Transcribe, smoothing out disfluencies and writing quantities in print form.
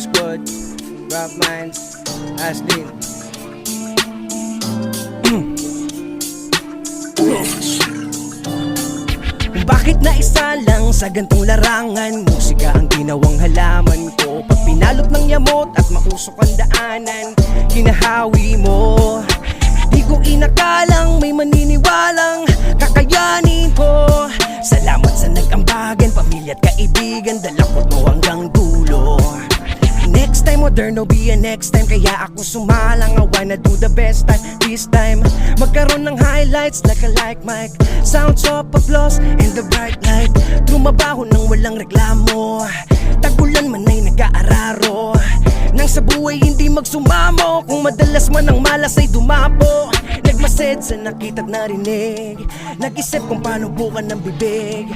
Squad, Rap Minds, Aslin. Bakit na isa lang sa gantong larangan? Musika ang ginawang halaman ko. Pag pinalot ng yamot at mausok ang daanan, kinahawi mo. Di ko inakalang may maniniwalang kakayanin ko. Salamat sa nag-ambagan, pamilya at kaibigan, dalakot mo hanggang dulo. Next time, moderno be a next time. Kaya ako sumalang, I wanna do the best time. This time, magkaroon ng highlights like a like mic, sounds of applause and the bright light. Trumabaho nang walang reklamo, tagulan man ay nag-aararo. Nang sa buhay hindi magsumamo, kung madalas man ang malas ay dumapo. Nagmased sa nakita't narinig, nag-isip kung paano bukan ng bibig.